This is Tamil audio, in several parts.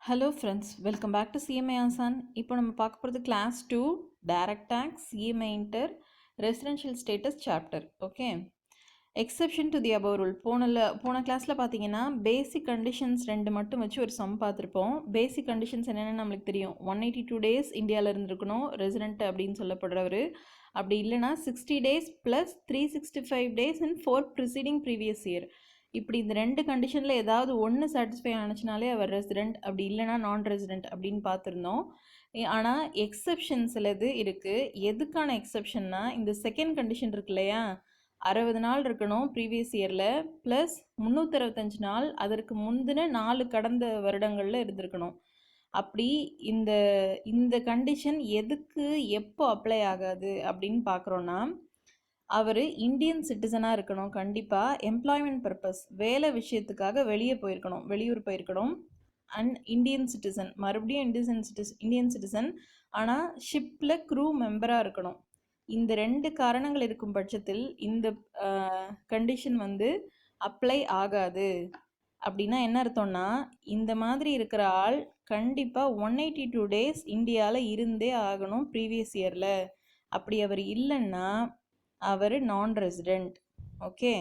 Hello friends, welcome back to CMI Aasan. இப்போ நம்ம பார்க்க போகிறது class 2 direct tax CMI inter residential status chapter. Okay, exception to the above rule. போன கிளாஸில் பார்த்தீங்கன்னா பேசிக் கண்டிஷன்ஸ் 2 மட்டும் வச்சு ஒரு சம் பார்த்துருப்போம். பேசிக் கண்டிஷன்ஸ் என்னென்னு நம்மளுக்கு தெரியும். 182 டேஸ் இந்தியாவில் இருந்திருக்கணும் ரெசிடென்ட் அப்படின்னு சொல்லப்படுறவர். அப்படி இல்லைனா 60 days plus 365 days in 4 preceding previous year. இப்படி இந்த 2 கண்டிஷனில் ஏதாவது ஒன்று சாட்டிஸ்ஃபை ஆனிச்சுனாலே அவர் ரெசிடென்ட், அப்படி இல்லைனா நான் ரெசிடென்ட் அப்படின்னு பார்த்துருந்தோம். ஆனால் எக்ஸப்ஷன்ஸில் இது இருக்குது. எதுக்கான எக்ஸப்ஷன்னா, இந்த செகண்ட் கண்டிஷன் இருக்கு இல்லையா, 60 நாள் இருக்கணும் ப்ரீவியஸ் இயரில், ப்ளஸ் 365 நாள் அதற்கு முந்தின 4 கடந்த வருடங்களில் இருந்திருக்கணும். அப்படி இந்த இந்த கண்டிஷன் எதுக்கு எப்போ அப்ளை ஆகாது அப்படின்னு பார்க்குறோன்னா, அவர் இந்தியன் சிட்டிசனாக இருக்கணும். கண்டிப்பாக எம்ப்ளாய்மெண்ட் பர்பஸ், வேலை விஷயத்துக்காக வெளியே போயிருக்கணும், வெளியூர் போயிருக்கணும். அண்ட் இந்தியன் சிட்டிசன், மறுபடியும் இந்தியன் சிட்டிசன், ஆனால் ஷிப்பில் க்ரூ மெம்பராக இருக்கணும். இந்த 2 காரணங்கள் இருக்கும் பட்சத்தில் இந்த கண்டிஷன் அப்ளை ஆகாது. அப்படின்னா என்ன அர்த்தம்னா, இந்த மாதிரி இருக்கிற ஆள் கண்டிப்பாக 182 டேஸ் இந்தியாவில் இருந்தே ஆகணும் ப்ரீவியஸ் இயரில். அப்படி அவர் இல்லைன்னா அவர் நான் ரெசிடெண்ட். ஓகே,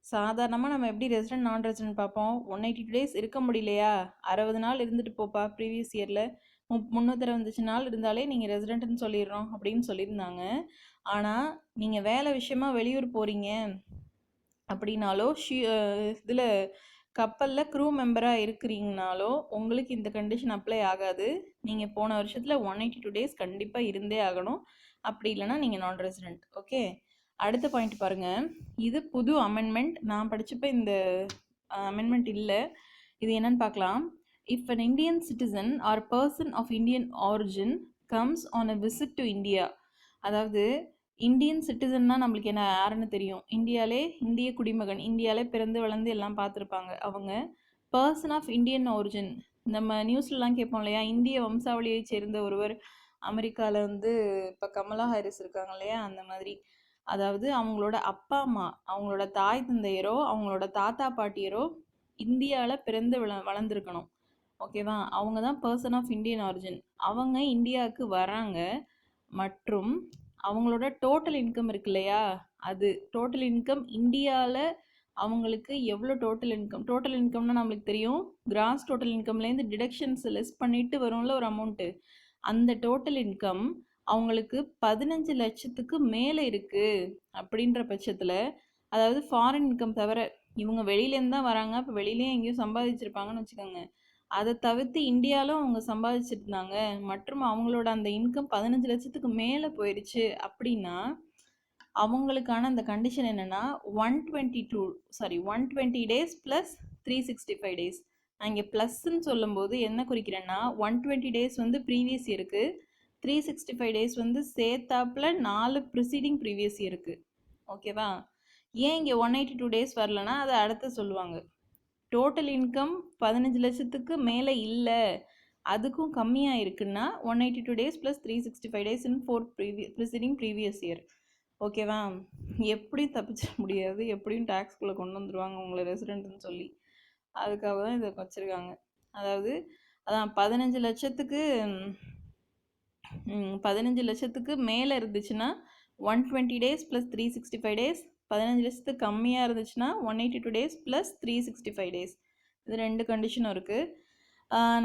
சாதாரணமாக நம்ம எப்படி ரெசிடெண்ட் நான் ரெசிடெண்ட் பார்ப்போம். 182 டேஸ் இருக்க முடியலையா, 60 நாள் இருந்துட்டு போப்பா, ப்ரீவியஸ் இயரில் 365 நாள் இருந்தாலே நீங்கள் ரெசிடெண்ட்னு சொல்லிடுறோம் அப்படின்னு சொல்லியிருந்தாங்க. ஆனால் நீங்கள் வேலை விஷயமா வெளியூர் போகிறீங்க அப்படின்னாலோ, இதில் கப்பலில் க்ரூ மெம்பராக இருக்கிறீங்கனாலோ உங்களுக்கு இந்த கண்டிஷன் அப்ளை ஆகாது. நீங்கள் போன வருஷத்தில் 182 டேஸ் கண்டிப்பாக இருந்தே ஆகணும். அப்படி இல்லைனா நீங்கள் நான் ரெசிடெண்ட். ஓகே, அடுத்த பாயிண்ட் பாருங்கள். இது புது அமெண்ட்மெண்ட். நான் படித்தப்போ இந்த அமெண்ட்மெண்ட் இல்லை. இது என்னன்னு பார்க்கலாம். If an Indian citizen or person of Indian origin comes on a visit to India, அதாவது இந்தியன் சிட்டிசன்னா நம்மளுக்கு என்ன யாருன்னு தெரியும். இந்திய குடிமகன், இந்தியாவிலே பிறந்து வளர்ந்து எல்லாம் பார்த்துருப்பாங்க. அவங்க பர்சன் ஆஃப் இந்தியன் ஆரிஜின், நம்ம நியூஸ்லலாம் கேட்போம் இல்லையா, இந்திய வம்சாவளியை சேர்ந்த ஒருவர் அமெரிக்காவில் இப்போ கமலா ஹாரிஸ் இருக்காங்க இல்லையா, அந்த மாதிரி. அதாவது அவங்களோட அப்பா அம்மா, அவங்களோட தாய் தந்தையரோ அவங்களோட தாத்தா பாட்டியரோ இந்தியாவில் பிறந்து வளர்ந்துருக்கணும். ஓகேவா, அவங்க தான் பர்சன் ஆஃப் இந்தியன் ஆரிஜின். அவங்க இந்தியாவுக்கு வராங்க மற்றும் அவங்களோட டோட்டல் இன்கம் இருக்கு இல்லையா, அது டோட்டல் இன்கம் இந்தியாவில் அவங்களுக்கு எவ்வளோ டோட்டல் இன்கம்னா நம்மளுக்கு தெரியும், கிராஸ் டோட்டல் இன்கம்லேருந்து டிடக்ஷன்ஸ் லெஸ் பண்ணிட்டு வரும்ல ஒரு அமௌண்ட்டு. அந்த டோட்டல் இன்கம் அவங்களுக்கு 15 லட்சத்துக்கு மேலே இருக்குது அப்படின்ற பட்சத்தில், அதாவது ஃபாரின் இன்கம் தவிர, இவங்க வெளியிலேருந்து தான் வராங்க, அப்போ வெளியிலேயே எங்கேயும் சம்பாதிச்சிருப்பாங்கன்னு வச்சுக்கோங்க. அதை தவிர்த்து இந்தியாவிலும் அவங்க சம்பாதிச்சிருந்தாங்க மற்றும் அவங்களோட அந்த இன்கம் 15 லட்சத்துக்கு மேலே போயிடுச்சு அப்படின்னா அவங்களுக்கான அந்த கண்டிஷன் என்னென்னா 120 டேஸ் ப்ளஸ் 365 டேஸ். நான் இங்கே ப்ளஸ்ன்னு சொல்லும்போது என்ன குறிக்கிறேன்னா, 120 டேஸ் ப்ரீவியஸ் இயருக்கு, 365 டேஸ் சேர்த்தாப்பில் 4 ப்ரிசீடிங் ப்ரீவியஸ் இயருக்கு. ஓகேவா, ஏன் இங்கே 182 டேஸ் வரலன்னா அதை அடுத்து சொல்லுவாங்க. டோட்டல் இன்கம் 15 லட்சத்துக்கு மேலே இல்லை, அதுக்கும் கம்மியாக இருக்குன்னா 182 days plus 365 days in 4 preceding previous year. ஓகேவா, எப்படியும் தப்பிச்ச முடியாது, எப்படியும் டேக்ஸ்குள்ளே கொண்டு வந்துடுவாங்க உங்களை ரெசிடென்ட்னு சொல்லி. அதுக்காக தான் இதை வச்சுருக்காங்க. அதாவது அதான் 15 லட்சத்துக்கு மேலே இருந்துச்சுன்னா 120 டேஸ் ப்ளஸ் 365 டேஸ், 15 லட்சத்துக்கு கம்மியாக இருந்துச்சுன்னா 182 டேஸ் ப்ளஸ் 365 டேஸ். இது 2 கண்டிஷனும் இருக்குது.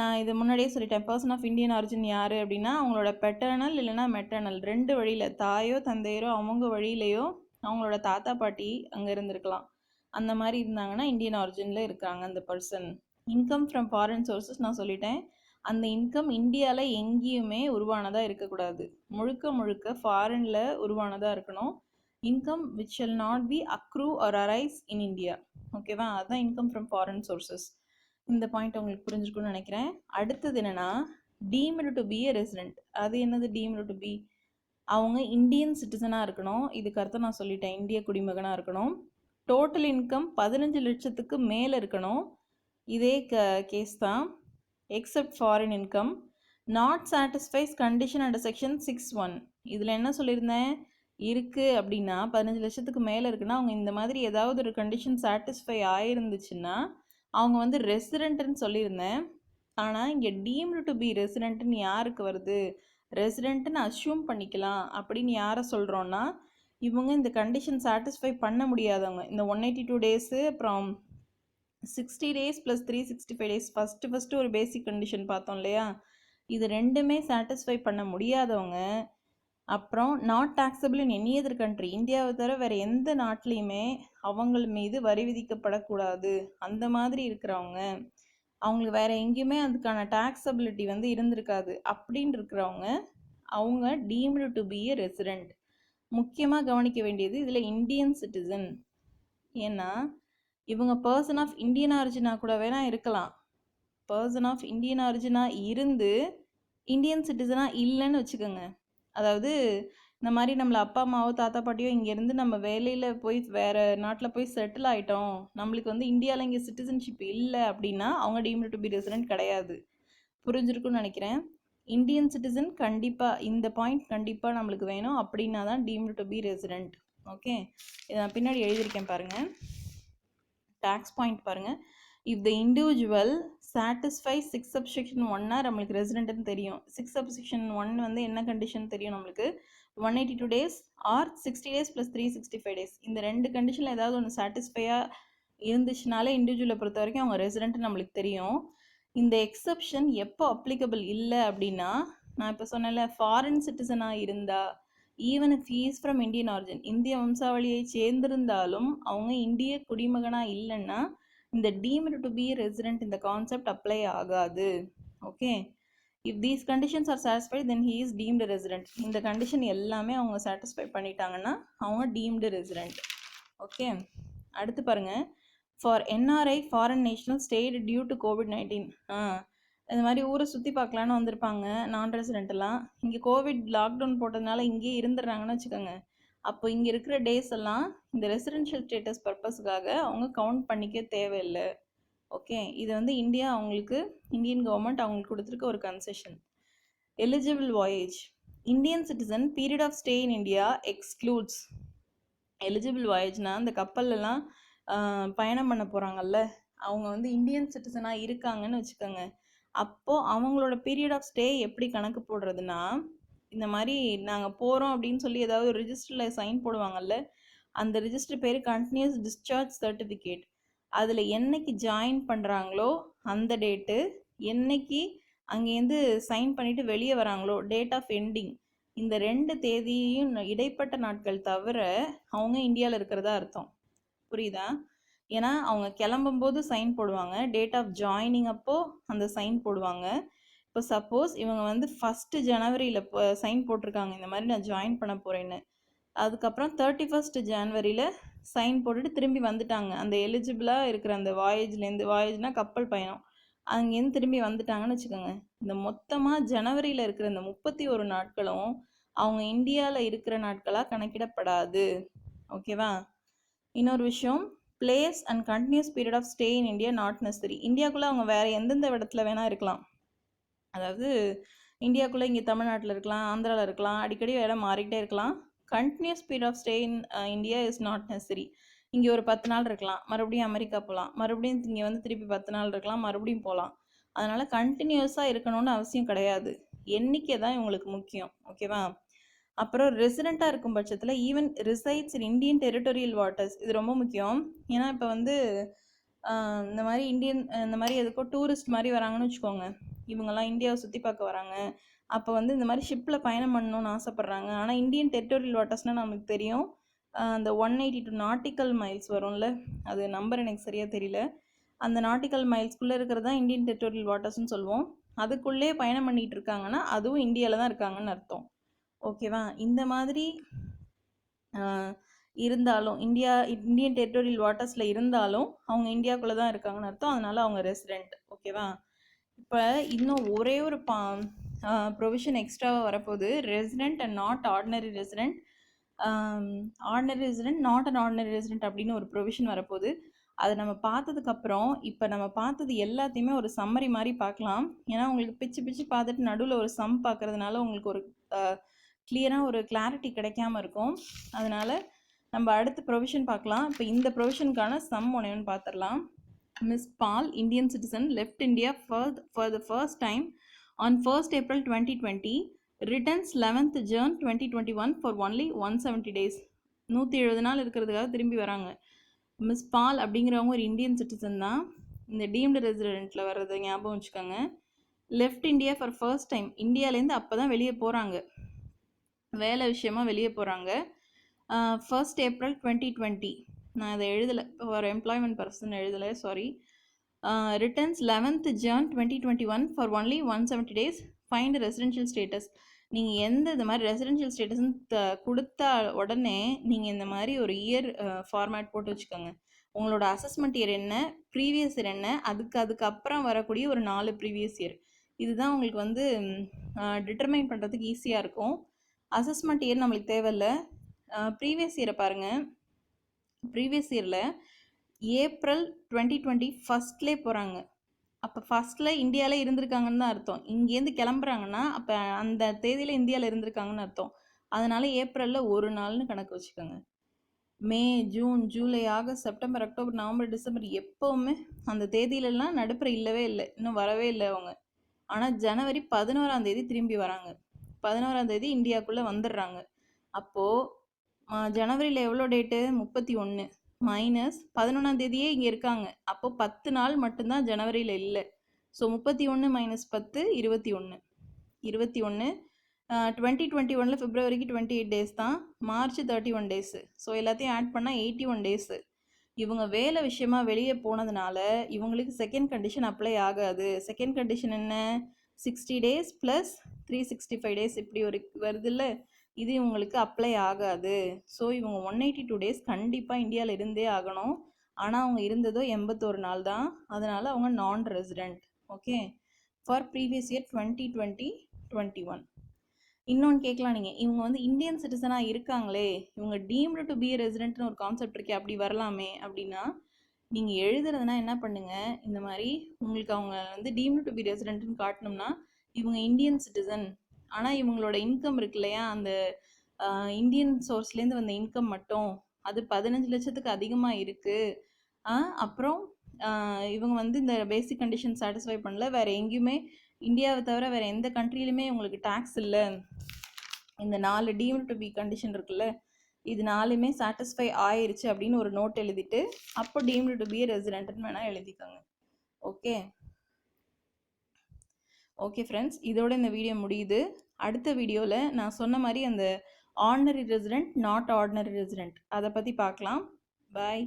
நான் இது முன்னாடியே சொல்லிட்டேன். பர்சன் ஆஃப் இந்தியன் ஆரிஜின் யார் அப்படின்னா, அவங்களோட பெட்டர்னல் இல்லைனா மெட்டர்னல் 2 வழியில், தாயோ தந்தையரோ அவங்க வழியிலையோ அவங்களோட தாத்தா பாட்டி அங்கே இருந்திருக்கலாம். அந்த மாதிரி இருந்தாங்கன்னா இந்தியன் ஆரிஜினில் இருக்காங்க அந்த person. Income from foreign sources நான் சொல்லிட்டேன். அந்த இன்கம் இந்தியாவில் எங்கேயுமே உருவானதாக இருக்கக்கூடாது, முழுக்க ஃபாரினில் உருவானதாக இருக்கணும். Income which shall not be accrue or arise in India. ஓகேவா, அதுதான் இன்கம் ஃப்ரம் ஃபாரின் சோர்ஸஸ். இந்த பாயிண்ட் உங்களுக்கு புரிஞ்சிருக்குன்னு நினைக்கிறேன். அடுத்தது என்னென்னா, deemed to be a resident. அது என்னது டீம்டு டு பி? அவங்க இந்தியன் சிட்டிசனாக இருக்கணும். இதுக்கு அர்த்தம் நான் சொல்லிட்டேன், இந்திய குடிமகனாக இருக்கணும். டோட்டல் இன்கம் 15 லட்சத்துக்கு மேலே இருக்கணும். இதே கேஸ் தான். Accept foreign income not satisfies condition under section 6(1). இதில் என்ன சொல்லியிருந்தேன், இருக்குது அப்படின்னா 15 லட்சத்துக்கு மேலே இருக்குன்னா அவங்க இந்த மாதிரி ஏதாவது ஒரு கண்டிஷன் சாட்டிஸ்ஃபை ஆகிருந்துச்சுன்னா அவங்க ரெசிடென்ட்னு சொல்லியிருந்தேன். ஆனால் இங்கே டீம்டு டு பி ரெசிடென்ட்னு யாருக்கு வருது? ரெசிடென்ட்னு அஸ்யூம் பண்ணிக்கலாம் அப்படின்னு யாரை சொல்கிறோன்னா, இவங்க இந்த கண்டிஷன் சாட்டிஸ்ஃபை பண்ண முடியாதவங்க. இந்த 182 டேஸு அப்புறம் 60 டேஸ் ப்ளஸ் 365 டேஸ் ஃபஸ்ட்டு ஒரு பேசிக் கண்டிஷன் பார்த்தோம் இல்லையா? இது ரெண்டுமே சாட்டிஸ்ஃபை பண்ண முடியாதவங்க, அப்புறம் not taxable in any other country, இந்தியாவை தவிர வேறு எந்த நாட்டிலையுமே அவங்கள் மீது வரி விதிக்கப்படக்கூடாது அந்த மாதிரி இருக்கிறவங்க, அவங்களுக்கு வேறு எங்கேயுமே அதுக்கான டாக்ஸபிலிட்டி வந்து இருந்திருக்காது அப்படின்னு இருக்கிறவங்க, அவங்க deemed to be a resident. முக்கியமாக கவனிக்க வேண்டியது இதில் இந்தியன் சிட்டிசன். ஏன்னா இவங்க பர்சன் ஆஃப் இந்தியன் ஆரிஜினாக கூட வேணா இருக்கலாம். பர்சன் ஆஃப் இந்தியன் ஆரிஜினாக இருந்து இந்தியன் சிட்டிசனாக இல்லைன்னு வச்சுக்கோங்க. அதாவது இந்த மாதிரி நம்மளை அப்பா அம்மாவோ தாத்தா பாட்டியோ இங்கேருந்து நம்ம வேலையில் போய் வேறு நாட்டில் போய் செட்டில் ஆகிட்டோம், நம்மளுக்கு வந்து இந்தியாவில் இங்கே சிட்டிசன்ஷிப் இல்லை அப்படின்னா அவங்க டீம்டு டு பி ரெசிடென்ட் கிடையாது. புரிஞ்சிருக்குன்னு நினைக்கிறேன். இந்தியன் சிட்டிசன் கண்டிப்பாக, இந்த பாயிண்ட் கண்டிப்பாக நம்மளுக்கு வேணும், அப்படின்னா தான் deemed to be resident. Okay, இதை நான் பின்னாடி எழுதியிருக்கேன் பாருங்கள். டேக்ஸ் பாயிண்ட் பாருங்கள். If the individual satisfies 6 subsection 1 நம்மளுக்கு ரெசிடென்ட்னு தெரியும். 6 subsection 1 வந்து என்ன கண்டிஷன் தெரியும் நம்மளுக்கு? 182 days or 60 days plus 365 days. இந்த ரெண்டு கண்டிஷனில் ஏதாவது ஒன்று சாட்டிஸ்ஃபையாக இருந்துச்சுனாலே இண்டிவிஜுவலை பொறுத்த வரைக்கும் அவங்க ரெசிடென்ட் நம்மளுக்கு தெரியும். இந்த எக்ஸப்ஷன் எப்போ அப்ளிகபிள் இல்லை அப்படின்னா, நான் இப்போ சொன்னேன்ல, ஃபாரின் சிட்டிசனாக இருந்தால், even if he is from Indian origin, இந்திய வம்சாவளியை சேர்ந்திருந்தாலும் அவங்க இந்திய குடிமகனாக இல்லைன்னா இந்த டீம்டு டு பி ரெசிடென்ட் இந்த கான்செப்ட் அப்ளை ஆகாது. Okay, if these conditions are satisfied then he is deemed resident. இந்த கண்டிஷன் எல்லாமே அவங்க சாட்டிஸ்ஃபை பண்ணிட்டாங்கன்னா அவங்க டீம்டு ரெசிடென்ட். ஓகே, அடுத்து பாருங்கள். For NRI foreign national stayed due to COVID-19. இந்த மாதிரி ஊரை சுற்றி பார்க்கலான்னு வந்திருப்பாங்க நான் ரெசிடென்ட்லாம். இங்கே கோவிட் லாக்டவுன் போட்டதுனால இங்கேயே இருந்துடுறாங்கன்னு வச்சுக்கோங்க. அப்போ இங்கே இருக்கிற டேஸ் எல்லாம் இந்த ரெசிடென்ஷியல் ஸ்டேட்டஸ் பர்பஸ்க்காக அவங்க கவுண்ட் பண்ணிக்க தேவையில்லை. ஓகே, இது வந்து இந்தியா அவங்களுக்கு, இந்தியன் கவர்மெண்ட் அவங்களுக்கு கொடுத்துருக்க ஒரு concession. Eligible voyage. Indian citizen period of stay in India excludes. Eligible வாயேஜ்னால் அந்த கப்பல்லாம் பயணம் பண்ண போகிறாங்கல்ல, அவங்க வந்து இந்தியன் சிட்டிசனாக இருக்காங்கன்னு வச்சுக்கோங்க. அப்போது அவங்களோட பீரியட் ஆஃப் ஸ்டே எப்படி கணக்கு போடுறதுன்னா, இந்த மாதிரி நாங்கள் போகிறோம் அப்படின்னு சொல்லி ஏதாவது ஒரு ரிஜிஸ்டரில் சைன் போடுவாங்கல்ல, அந்த ரிஜிஸ்டர் பேர் கண்டினியூஸ் டிஸ்சார்ஜ் சர்டிஃபிகேட். அதில் என்னைக்கு ஜாயின் பண்ணுறாங்களோ அந்த டேட்டு, என்னைக்கு அங்கேருந்து சைன் பண்ணிவிட்டு வெளியே வராங்களோ டேட் ஆஃப் எண்டிங், இந்த 2 தேதியும் இடைப்பட்ட நாட்கள் தவிர அவங்க இந்தியாவில் இருக்கிறதா அர்த்தம். புரியுதா? ஏன்னா அவங்க கிளம்பும்போது சைன் போடுவாங்க, டேட் ஆஃப் ஜாயினிங் அப்போது அந்த சைன் போடுவாங்க. இப்போ சப்போஸ் இவங்க வந்து 1 ஜனவரியில் சைன் போட்டிருக்காங்க இந்த மாதிரி நான் ஜாயின் பண்ண போகிறேன்னு, அதுக்கப்புறம் 31 ஜனவரியில் சைன் போட்டுட்டு திரும்பி வந்துட்டாங்க அந்த எலிஜிபிளாக இருக்கிற அந்த வாயேஜ்லேருந்து, வாயேஜ்னால் கப்பல் பயணம், அங்கேருந்து திரும்பி வந்துட்டாங்கன்னு வச்சுக்கோங்க. இந்த மொத்தமாக ஜனவரியில் இருக்கிற இந்த 31 நாட்களும் அவங்க இந்தியாவில் இருக்கிற நாட்களாக கணக்கிடப்படாது. ஓகேவா? இன்னொரு விஷயம், place and continuous period of stay in India not necessary. இந்தியாவுக்குள்ளே அவங்க வேறு எந்தெந்த இடத்துல வேணால் இருக்கலாம். அதாவது இந்தியாவுக்குள்ளே இங்கே தமிழ்நாட்டில் இருக்கலாம், ஆந்திராவில் இருக்கலாம், அடிக்கடி இடம் மாறிக்கிட்டே இருக்கலாம். Continuous period of stay in India is not necessary. இங்கே ஒரு 10 நாள் இருக்கலாம், மறுபடியும் அமெரிக்கா போகலாம், மறுபடியும் இங்கே வந்து திருப்பி 10 நாள் இருக்கலாம், மறுபடியும் போகலாம். அதனால் கண்டினியூஸாக இருக்கணும்னு அவசியம் கிடையாது, எண்ணிக்கை தான் இவங்களுக்கு முக்கியம். ஓகேவா? அப்புறம் ரெசிடெண்ட்டாக இருக்கும் பட்சத்தில் even resides in Indian territorial waters, இது ரொம்ப முக்கியம். ஏன்னா இப்போ வந்து இந்த மாதிரி இந்த மாதிரி எதுக்கோ டூரிஸ்ட் மாதிரி வராங்கன்னு வச்சுக்கோங்க, இவங்கெல்லாம் இந்தியாவை சுற்றி பார்க்க வராங்க, அப்போ வந்து இந்த மாதிரி ஷிப்பில் பயணம் பண்ணணும்னு ஆசைப்பட்றாங்க. ஆனால் இந்தியன் டெரிட்டோரியல் வாட்டர்ஸ்னால் நமக்கு தெரியும், அந்த 182 நாட்டிக்கல் மைல்ஸ் வரும்ல, அது நம்பர் எனக்கு சரியாக தெரியல, அந்த நாட்டிக்கல் மைல்ஸ்குள்ளே இருக்கிறது தான் இந்தியன் டெரிட்டோரியல் வாட்டர்ஸ்னு சொல்லுவோம். அதுக்குள்ளே பயணம் பண்ணிகிட்டு இருக்காங்கன்னா அதுவும் இந்தியாவில் தான் இருக்காங்கன்னு அர்த்தம். ஓகேவா? இந்த மாதிரி இருந்தாலும் இந்தியன் டெரிட்டோரியல் வாட்டர்ஸில் இருந்தாலும் அவங்க இந்தியாவுக்குள்ளே தான் இருக்காங்கன்னு அர்த்தம், அதனால அவங்க ரெசிடெண்ட். ஓகேவா? இப்போ இன்னும் ஒரே ஒரு ப்ரொவிஷன் எக்ஸ்ட்ராவாக வரப்போகுது, resident and not ordinary resident, ordinary resident not and ordinary resident அப்படின்னு ஒரு ப்ரொவிஷன் வரப்போகுது. அதை நம்ம பார்த்ததுக்கப்புறம் இப்போ நம்ம பார்த்தது எல்லாத்தையுமே ஒரு சம்மரி மாதிரி பார்க்கலாம். ஏன்னா உங்களுக்கு பிச்சு பிச்சு பார்த்துட்டு நடுவில் ஒரு சம் பார்க்குறதுனால உங்களுக்கு ஒரு கிளியராக ஒரு கிளாரிட்டி கிடைக்காம இருக்கும். அதனால் நம்ம அடுத்த ப்ரொவிஷன் பார்க்கலாம். இப்போ இந்த ப்ரொவிஷனுக்கான சம் ஒன்று பார்த்துடலாம். Miss Paul, Indian citizen, left India for the first time on 1st April 2020, returns 11th June 2021 for only 170 days. 170 நாள் இருக்கிறதுக்காக திரும்பி வராங்க. மிஸ் பால் அப்படிங்கிறவங்க ஒரு இந்தியன் சிட்டிசன் தான். இந்த டீம்டு ரெசிடென்ட்டில் வர்றது ஞாபகம் வச்சுக்கோங்க. Left India for first time, இந்தியாவிலேருந்து அப்போ தான் வெளியே போகிறாங்க, வேலை விஷயமா வெளியே போகிறாங்க. 1st April 2020, நான் இதை எழுதலை, ஒரு எம்ப்ளாய்மெண்ட் பர்சன் எழுதலை, sorry. Returns 11th June 2021 for only 170 days. Find residential status. நீங்கள் எந்த இது மாதிரி ரெசிடென்ஷியல் ஸ்டேட்டஸ்ன்னு கொடுத்தா உடனே நீங்கள் இந்த மாதிரி ஒரு இயர் ஃபார்மேட் போட்டு வச்சுக்கோங்க. உங்களோட அசஸ்மெண்ட் இயர் என்ன, ப்ரீவியஸ் இயர் என்ன, அதுக்கப்புறம் வரக்கூடிய ஒரு 4 ப்ரீவியஸ் இயர், இதுதான் உங்களுக்கு வந்து டிட்டர்மைன் பண்ணுறதுக்கு ஈஸியாக இருக்கும். அசஸ்மெண்ட் இயர் நம்மளுக்கு தேவையில்லை. ப்ரீவியஸ் இயரை பாருங்கள். ப்ரீவியஸ் இயரில் ஏப்ரல் 2020 ஃபஸ்ட்லேயே போகிறாங்க. அப்போ ஃபஸ்ட்டில் இந்தியாவில் இருந்திருக்காங்கன்னு தான் அர்த்தம். இங்கேருந்து கிளம்புறாங்கன்னா அப்போ அந்த தேதியில் இந்தியாவில் இருந்திருக்காங்கன்னு அர்த்தம். அதனால் ஏப்ரலில் ஒரு நாள்னு கணக்கு வச்சுக்கோங்க. May, June, July, August, September, October, November, December எப்போவுமே அந்த தேதியிலலாம் நடுப்புற இல்லவே இல்லை, இன்னும் வரவே இல்லை அவங்க. ஆனால் ஜனவரி 11ஆம் தேதி திரும்பி வராங்க. 11ஆம் தேதி இந்தியாவுக்குள்ளே வந்துடுறாங்க. அப்போது ஜனவரியில் எவ்வளோ டேட்டு, 31 மைனஸ் 11ஆம் தேதியே இங்கே இருக்காங்க. அப்போ 10 நாள் மட்டும்தான் ஜனவரியில் இல்லை. So 31 minus 10 21. 2021 பிப்ரவரிக்கு 28 டேஸ் தான், மார்ச் 31 டேஸு. ஸோ எல்லாத்தையும் ஆட் பண்ணால் 81 டேஸு. இவங்க வேலை விஷயமா வெளியே போனதுனால இவங்களுக்கு செகண்ட் கண்டிஷன் அப்ளை ஆகாது. செகண்ட் கண்டிஷன் என்ன, 60 days ப்ளஸ் 365 days இப்படி ஒரு வருது இல்லை, இது இவங்களுக்கு அப்ளை ஆகாது. ஸோ இவங்க 182 days கண்டிப்பாக இந்தியாவில் இருந்தே ஆகணும். ஆனால் அவங்க இருந்ததோ 81 நாள் தான். அதனால் அவங்க நான் resident. Okay, for previous year 2020-21. இன்னொன்று கேட்கலாம் நீங்கள், இவங்க வந்து இந்தியன் சிட்டிசனாக இருக்காங்களே, இவங்க டீம்டு டு பி ரெசிடென்ட்னு ஒரு கான்செப்ட் இருக்கே, அப்படி வரலாமே அப்படின்னா, நீங்கள் எழுதுறதுனா என்ன பண்ணுங்கள், இந்த மாதிரி உங்களுக்கு அவங்க வந்து டீம்டு டு பி ரெசிடென்ட்னு காட்டணும்னா இவங்க இந்தியன் சிட்டிசன், ஆனால் இவங்களோட இன்கம் இருக்கு இல்லையா, அந்த இந்தியன் சோர்ஸ்லேருந்து வந்த இன்கம் மட்டும் அது 15 லட்சத்துக்கு அதிகமாக இருக்குது. அப்புறம் இவங்க வந்து இந்த பேசிக் கண்டிஷன் சாட்டிஸ்ஃபை பண்ணல, வேறு எங்கேயுமே இந்தியாவை தவிர வேறு எந்த கண்ட்ரிலுமே உங்களுக்கு டேக்ஸ் இல்லை, இந்த 4 டீம்டு டு பி கண்டிஷன் இருக்குல்ல, இது 4மே சாட்டிஸ்ஃபை ஆயிடுச்சு அப்படின்னு ஒரு நோட் எழுதிட்டு அப்போ டீம்டு டு பி ரெசிடென்ட்னு வேணால் எழுதிக்கோங்க. ஓகே ஃப்ரெண்ட்ஸ், இதோட இந்த வீடியோ முடியுது. அடுத்த வீடியோவில் நான் சொன்ன மாதிரி அந்த ordinary resident, not ordinary resident, அதை பற்றி பார்க்கலாம். பாய்.